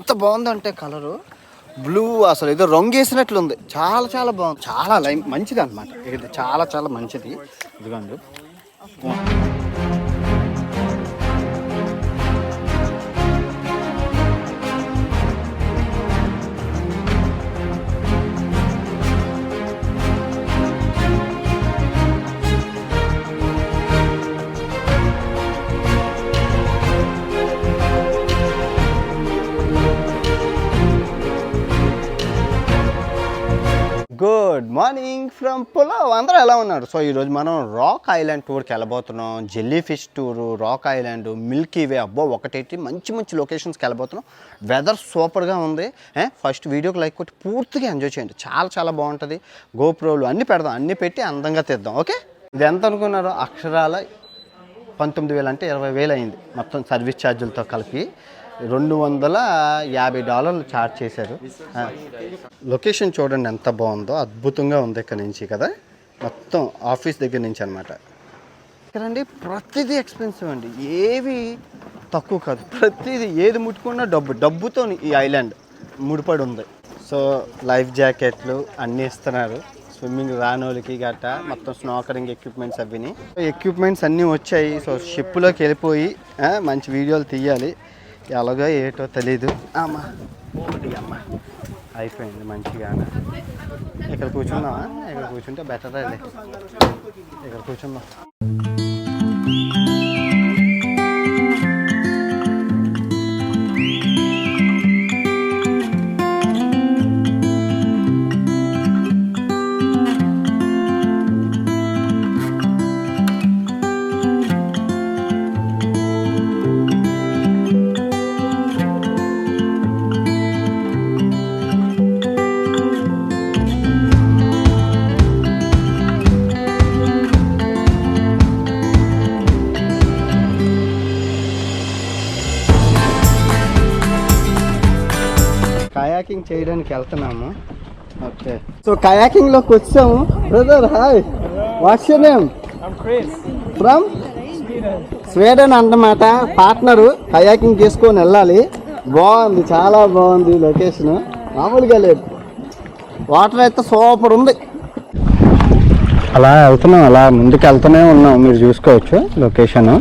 ఎంత బాగుందంటే colour blue, అసలు ఏదో రంగు వేసినట్లుంది. చాలా చాలా బాగుంది, చాలా మంచిది అనమాట. ఇది చాలా చాలా మంచిది. ఇదిగోండి. Good morning from Pulao. అందరూ ఎలా ఉన్నారు? సో ఈరోజు మనం రాక్ ఐలాండ్ టూర్కి వెళ్ళబోతున్నాం. Jelly fish tour, rock island, milky way. అబ్బో ఒకటి మంచి మంచి లొకేషన్స్కి వెళ్ళబోతున్నాం. వెదర్ సూపర్గా ఉంది. ఫస్ట్ వీడియోకి లైక్ కొట్టి పూర్తిగా ఎంజాయ్ చేయండి. చాలా చాలా బాగుంటుంది. గోప్రోలు అన్నీ పెడదాం, అన్నీ పెట్టి అందంగా తీద్దాం. ఓకే, ఇది ఎంత అనుకున్నారు? అక్షరాల 19,000 అంటే 20,000 అయింది మొత్తం సర్వీస్ ఛార్జీలతో కలిపి. $250 ఛార్జ్ చేశారు. లొకేషన్ చూడండి ఎంత బాగుందో, అద్భుతంగా ఉంది ఇక్కడ నుంచి కదా, మొత్తం ఆఫీస్ దగ్గర నుంచి అనమాట. ఇక్కడండి ప్రతిదీ ఎక్స్పెన్సివ్ అండి, ఏవి తక్కువ కాదు. ప్రతిదీ ఏది ముట్టుకున్నా డబ్బుతో ఈ ఐలాండ్ ముడిపడి ఉంది. సో లైఫ్ జాకెట్లు అన్నీ ఇస్తున్నారు. స్విమ్మింగ్ రానోళ్ళకి గట్ట మొత్తం స్నాకరింగ్ ఎక్విప్మెంట్స్ అవిని ఎక్విప్మెంట్స్ అన్నీ వచ్చాయి. సో షిప్లోకి వెళ్ళిపోయి మంచి వీడియోలు తీయాలి. ఎలాగో ఏటో తెలీదు. అమ్మ అయిపోయింది మంచిగా. ఇక్కడ కూర్చున్నావా? ఇక్కడ కూర్చుంటే బెటర్ అదే. ఇక్కడ కూర్చున్నాం. కయాకింగ్ చేయడానికి వెళ్తున్నాము. ఓకే, సో కయాకింగ్ లోకి వచ్చాము. Brother hi, what's your name? From Sweden అన్నమాట. పార్ట్నరు కయాకింగ్ చేసుకొని వెళ్ళాలి. బాగుంది, చాలా బాగుంది లొకేషన్, మామూలుగా లేదు. వాటర్ అయితే సూపర్ ఉంది. అలా వెళ్తున్నాం, అలా ముందుకు వెళ్తూనే ఉన్నాం. మీరు చూసుకోవచ్చు లొకేషన్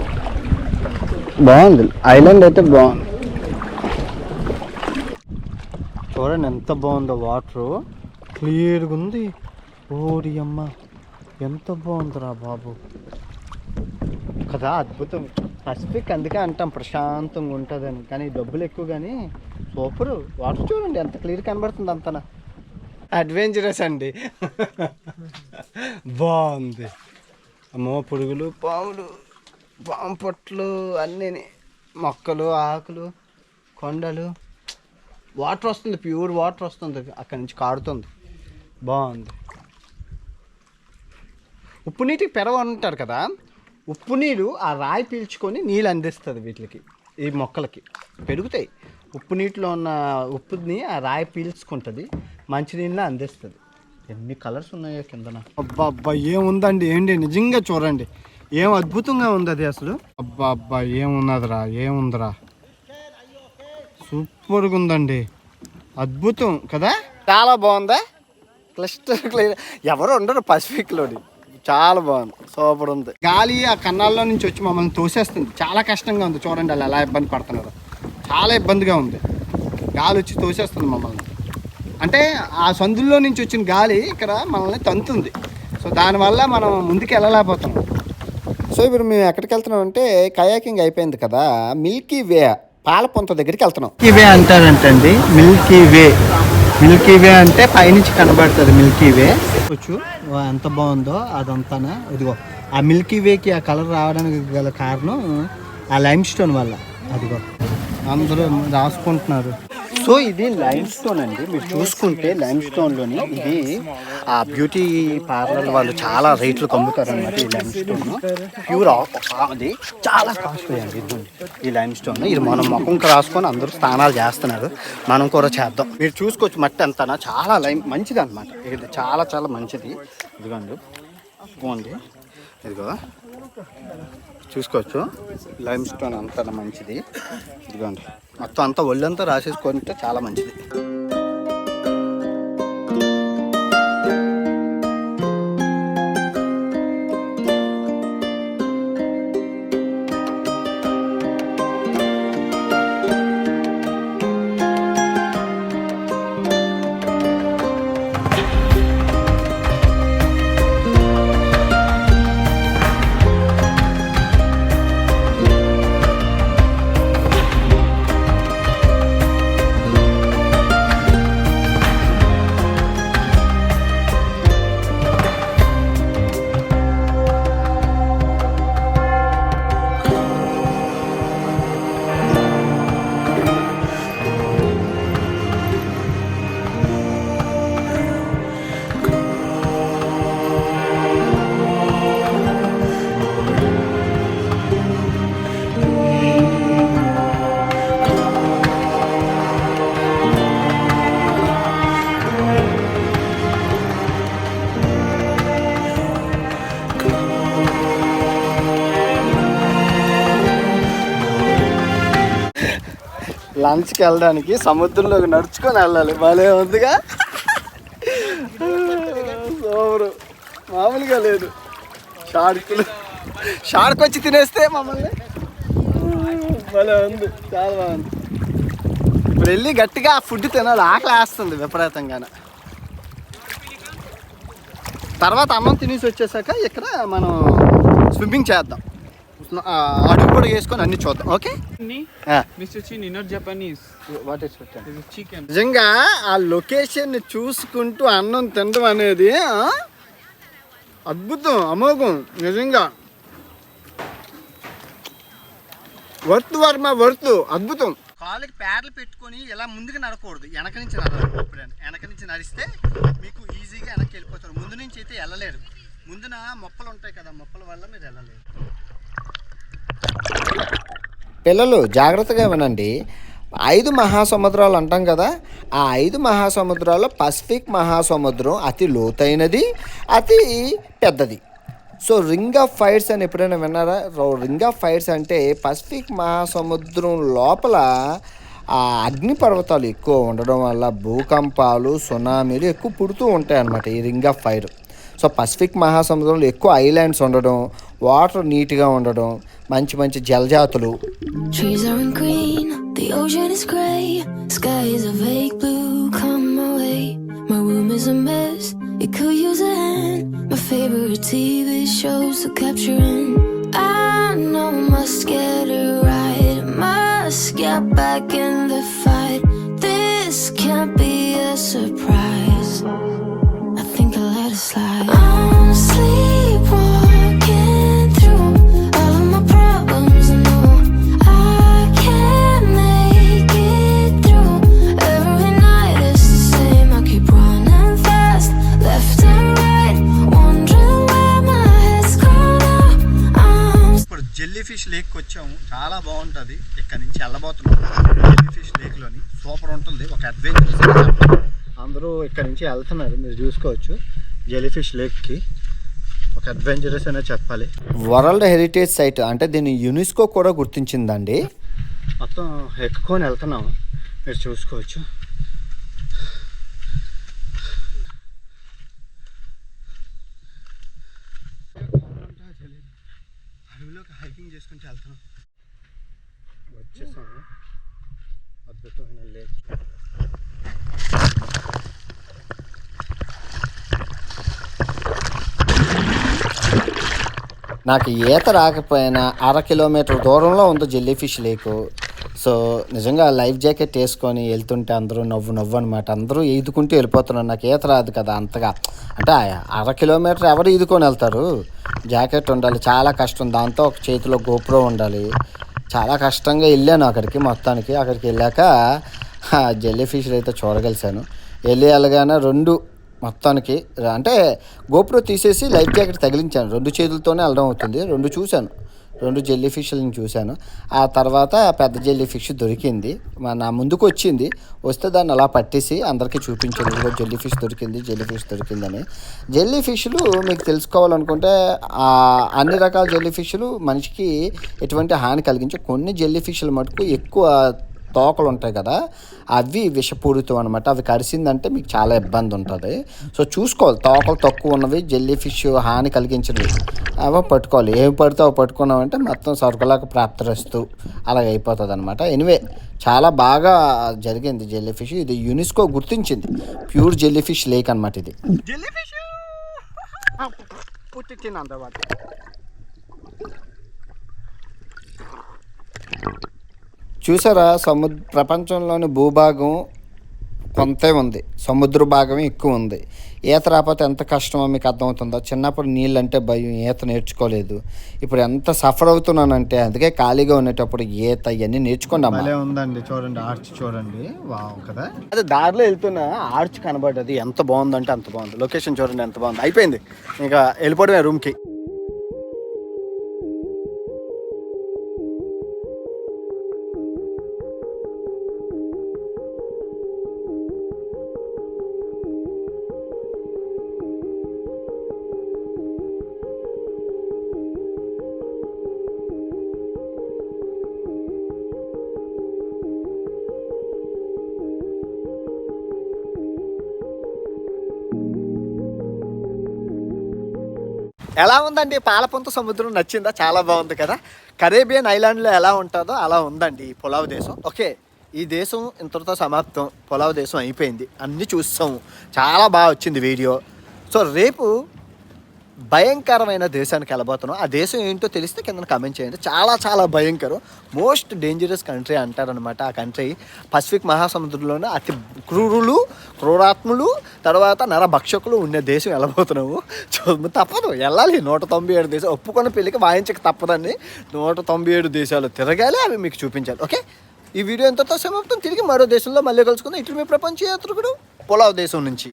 బాగుంది. ఐలాండ్ అయితే బాగుంది. చూడండి ఎంత బాగుందో, వాటరు క్లియర్గా ఉంది. ఓడి అమ్మ ఎంత బాగుందిరా బాబు కదా, అద్భుతం. పసిఫిక్ అందుకే అంటాం ప్రశాంతంగా ఉంటుందని, కానీ డబ్బులు ఎక్కువ. కానీ సూపర్ వాటర్ చూడండి ఎంత క్లియర్ కనబడుతుంది. అంతనా అడ్వెంచరస్ అండి. బాగుంది. అమ్మో పురుగులు, పాములు, పాము పొట్లు అన్నీ, మొక్కలు, ఆకులు, కొండలు, వాటర్ వస్తుంది, ప్యూర్ వాటర్ వస్తుంది అక్కడి నుంచి కారుతుంది. బాగుంది. ఉప్పు నీటికి పెరవ అంటారు కదా, ఉప్పు నీరు ఆ రాయి పీల్చుకొని నీళ్ళు అందిస్తుంది వీటికి, ఈ మొక్కలకి పెరుగుతాయి. ఉప్పు నీటిలో ఉన్న ఉప్పుని ఆ రాయి పీల్చుకుంటుంది, మంచినీళ్ళని అందిస్తుంది. ఎన్ని కలర్స్ ఉన్నాయో కిందన. అబ్బా అబ్బా ఏముందండి, ఏంటి నిజంగా చూడండి, ఏం అద్భుతంగా ఉంది అది అసలు. అబ్బా అబ్బా ఏమున్నదిరా, ఏముందిరా, సూపర్గా ఉందండి, అద్భుతం కదా. చాలా బాగుందా, క్లిస్టర్ క్లియర్. ఎవరు ఉండరు పసిఫిక్లోని. చాలా బాగుంది, సూపర్ ఉంది. గాలి ఆ కన్నాల్లో నుంచి వచ్చి మమ్మల్ని తోసేస్తుంది. చాలా కష్టంగా ఉంది చూడండి, వాళ్ళు ఎలా ఇబ్బంది పడుతున్నారు. చాలా ఇబ్బందిగా ఉంది, గాలి వచ్చి తోసేస్తుంది మమ్మల్ని. అంటే ఆ సందుల్లో నుంచి వచ్చిన గాలి ఇక్కడ మనల్ని తంతుంది. సో దానివల్ల మనం ముందుకు వెళ్ళలేకపోతున్నాం. సో ఇప్పుడు మేము ఎక్కడికి వెళ్తున్నాం అంటే, కయాకింగ్ అయిపోయింది కదా, మిల్కీ వే పాలపొంత దగ్గరికి వెళ్తున్నాం. మిల్కీ వే అంటారంటండి, మిల్కీ వే. మిల్కీ వే అంటే పైనుంచి కనబడుతుంది మిల్కీ వే. వచ్చు ఎంత బాగుందో అదంతానా. ఇదిగో ఆ మిల్కీ వేకి ఆ కలర్ రావడానికి గల కారణం ఆ లైమ్ స్టోన్ వల్ల. అదిగో అందరూ రాసుకుంటున్నారు. సో ఇది లైమ్ స్టోన్ అండి. మీరు చూసుకుంటే లైమ్ స్టోన్లోని ఇది ఆ బ్యూటీ పార్లర్ వాళ్ళు చాలా రేట్లు కమ్ముతారు అనమాట. ఈ లైమ్ స్టోన్ ప్యూర్ అది చాలా కాస్ట్లీ అండి. ఈ లైమ్ స్టోన్ ఇది మనం ముఖంకి రాసుకొని అందరూ స్నానాలు చేస్తున్నారు, మనం కూడా చేద్దాం. మీరు చూసుకోవచ్చు మట్టి అంతా చాలా మంచిది అనమాట. ఇది చాలా చాలా మంచిది. ఇదిగోండి ఇదిగో చూసుకోవచ్చు. లైమ్ స్టోన్ అంతా మంచిది. ఇదిగోండి మొత్తం అంతా ఒళ్ళంతా రాసేసుకుంటే చాలా మంచిది. లంచ్కి వెళ్ళడానికి సముద్రంలోకి నడుచుకొని వెళ్ళాలి. భలే ఉందిగా. సోమరు మామూలుగా లేదు. షార్క్ వచ్చి తినేస్తే మమ్మల్ని. భలే ఉంది, చాలా బాగుంది. ఇప్పుడు వెళ్ళి గట్టిగా ఫుడ్ తినాలి. ఆకలి వేస్తుంది విపరీతంగా. తర్వాత అన్నం తినేసి వచ్చేసాక ఇక్కడ మనం స్విమ్మింగ్ చేద్దాం. అడుగు కూడా వేసుకొని అన్ని చూద్దాం. ఓకే. నిజంగా ఆ లొకేషన్ చూసుకుంటూ అన్నం తినడం అనేది అద్భుతం, అమోఘం. నిజంగా వర్త్ వర్మ వర్త్ అద్భుతం. కాళ్ళకి ప్యాడ్లు పెట్టుకొని ఇలా ముందుకు నడకూడదు, వెనక నుంచి నడవాలి. వెనక నుంచి నడిస్తే మీకు ఈజీగా వెనక్కి వెళ్ళిపోతారు. ముందు నుంచి అయితే వెళ్ళలేరు. ముందున మొక్కలు ఉంటాయి కదా, మొక్కల వల్ల మీరు వెళ్ళలేరు. పిల్లలు జాగ్రత్తగా వినండి. 5 మహాసముద్రాలు అంటాం కదా, ఆ 5 మహాసముద్రాల్లో పసిఫిక్ మహాసముద్రం అతి లోతైనది, అతి పెద్దది. సో రింగ్ ఆఫ్ ఫైర్స్ అని ఎప్పుడైనా విన్నారా? రింగ్ ఆఫ్ ఫైర్స్ అంటే పసిఫిక్ మహాసముద్రం లోపల ఆ అగ్నిపర్వతాలు ఎక్కువ ఉండడం వల్ల భూకంపాలు, సునామీలు ఎక్కువ పుడుతూ ఉంటాయి అన్నమాట ఈ ring of fire. So Pacific మహాసముద్రంలో ఎక్కువ ఐలాండ్స్ ఉండడం, వాటర్ నీట్గా ఉండడం, మంచి మంచి జలజాతులు. Trees aren't green, the ocean is gray, sky is a vague blue, come my way. My room is a mess, it could use a hand. My favorite TV shows are capturing. I know I must get it right, must get back in the fight. This can't be a surprise, I think I'll let it slide. I'm sleepwalking through all of my problems, I know I can't make it through. Every night is the same, I keep running fast, left and right, wondering where my head's gone now. ఇప్పుడు jelly fish lake వచ్చాము. చాలా బాగుంటుంది. ఇక్కడ నుంచి వెళ్ళబోతున్నాం jelly fish లేక్లోని. Super ఉంటుంది, ఒక adventure. అందరూ ఇక్కడ నుంచి వెళ్తున్నారు, మీరు చూసుకోవచ్చు. జెల్లీ ఫిష్ లేక్కి ఒక అడ్వెంచరస్ అనే చెప్పాలి. వరల్డ్ హెరిటేజ్ సైట్ అంటే దీన్ని యునెస్కో కూడా గుర్తించిందండి. మొత్తం ఎక్కుకొని వెళ్తున్నాము, మీరు చూసుకోవచ్చు. అడవిలోకి హైకింగ్ చేసుకుంటూ వెళ్తున్నాం. వచ్చేసాము అద్భుతమైన లేక్. నాకు ఈత రాకపోయినా 1/2 కిలోమీటర్ దూరంలో ఉంది జెల్లీ ఫిష్ లేకు. సో నిజంగా లైఫ్ జాకెట్ వేసుకొని వెళ్తుంటే అందరూ నవ్వు అనమాట. అందరూ ఈదుకుంటూ వెళ్ళిపోతున్నారు. నాకు ఈత రాదు కదా అంతగా. అంటే 1/2 కిలోమీటర్ ఎవరు ఈదుకొని వెళ్తారు? జాకెట్ ఉండాలి, చాలా కష్టం. దాంతో ఒక చేతిలో గోప్రో ఉండాలి. చాలా కష్టంగా వెళ్ళాను అక్కడికి. మొత్తానికి అక్కడికి వెళ్ళాక జెల్లీ ఫిష్ అయితే చూడగలిసాను. వెళ్ళగానే 2 మొత్తానికి అంటే గోప్రో తీసేసి లైఫ్ జాకెట్ తగిలించాను. 2 చేతులతోనే వెళ్ళడం అవుతుంది. 2 చూశాను. 2 జెల్లీ ఫిష్లను చూశాను. ఆ తర్వాత పెద్ద జెల్లీ ఫిష్ దొరికింది, నా ముందుకు వచ్చింది. వస్తే దాన్ని అలా పట్టేసి అందరికీ చూపించాను, ఇదిగో జెల్లీ ఫిష్ దొరికిందని. జెల్లీ ఫిష్లు మీకు తెలుసుకోవాలనుకుంటే అన్ని రకాల జెల్లీ ఫిష్లు మనిషికి ఎటువంటి హాని కలిగించే, కొన్ని జెల్లీ ఫిష్లు మటుకు ఎక్కువ తోకలు ఉంటాయి కదా, అవి విషపూరితం అనమాట. అవి కరిసిందంటే మీకు చాలా ఇబ్బంది ఉంటుంది. సో చూసుకోవాలి, తోకలు తక్కువ ఉన్నవి జెల్లీ ఫిష్ హాని కలిగించినవి అవి పట్టుకోవాలి. ఏమి పడితే అవి పట్టుకున్నామంటే మొత్తం సరుకులాగా ప్రాప్తిస్తూ అలాగ అయిపోతుంది అనమాట. ఎనివే చాలా బాగా జరిగింది జెల్లీ ఫిష్. ఇది యునెస్కో గుర్తించింది ప్యూర్ జెల్లీ ఫిష్ లేక్ అనమాట. ఇది జెల్లీ ఫిష్ చూసారా, ప్రపంచంలోని భూభాగం కొంతే ఉంది, సముద్ర భాగమే ఎక్కువ ఉంది. ఈత రాకపోతే ఎంత కష్టమో మీకు అర్థమవుతుందో. చిన్నప్పుడు నీళ్ళు అంటే భయం, ఈత నేర్చుకోలేదు. ఇప్పుడు ఎంత సఫర్ అవుతున్నానంటే అందుకే ఖాళీగా ఉండేటప్పుడు ఈత ఇవన్నీ నేర్చుకోండి. అమ్మాలే ఉందండి, చూడండి ఆర్చ్ చూడండి, వావ్ కదా. అదే దారిలో వెళ్తున్న ఆర్చ్ కనబడ్డది, ఎంత బాగుందంటే అంత బాగుంది. లొకేషన్ చూడండి ఎంత బాగుంది. అయిపోయింది, ఇంకా వెళ్ళిపోవడమే రూమ్కి. ఎలా ఉందండి పాలపుంత సముద్రం, నచ్చిందా? చాలా బాగుంది కదా. కరేబియన్ ఐలాండ్లో ఎలా ఉంటుందో అలా ఉందండి ఈ పులావ్ దేశం. ఓకే, ఈ దేశం ఇంతటితో సమాప్తం. పులావ్ దేశం అయిపోయింది, అన్నీ చూస్తాము. చాలా బాగా వచ్చింది వీడియో. సో రేపు భయంకరమైన దేశానికి వెళ్ళబోతున్నాం. ఆ దేశం ఏంటో తెలిస్తే కింద కామెంట్ చేయండి. చాలా చాలా భయంకరం, మోస్ట్ డేంజరస్ కంట్రీ అంటారనమాట. ఆ కంట్రీ పసిఫిక్ మహాసముద్రంలోనే అతి క్రూరాత్ములు తర్వాత నరభక్షకులు ఉండే దేశం వెళ్ళబోతున్నాము. తప్పదు, వెళ్ళాలి. 197 దేశాలు ఒప్పుకున్న పెళ్ళికి వాయించక తప్పదండి. 197 దేశాలు తిరగాలి, అవి మీకు చూపించాలి. ఓకే, ఈ వీడియో ఎంతతో సమాప్తం. తిరిగి మరో దేశంలో మళ్ళీ కలుసుకుందాం. ఇట్లు మీ ప్రపంచ యాత్రికుడు పులావ్ దేశం నుంచి.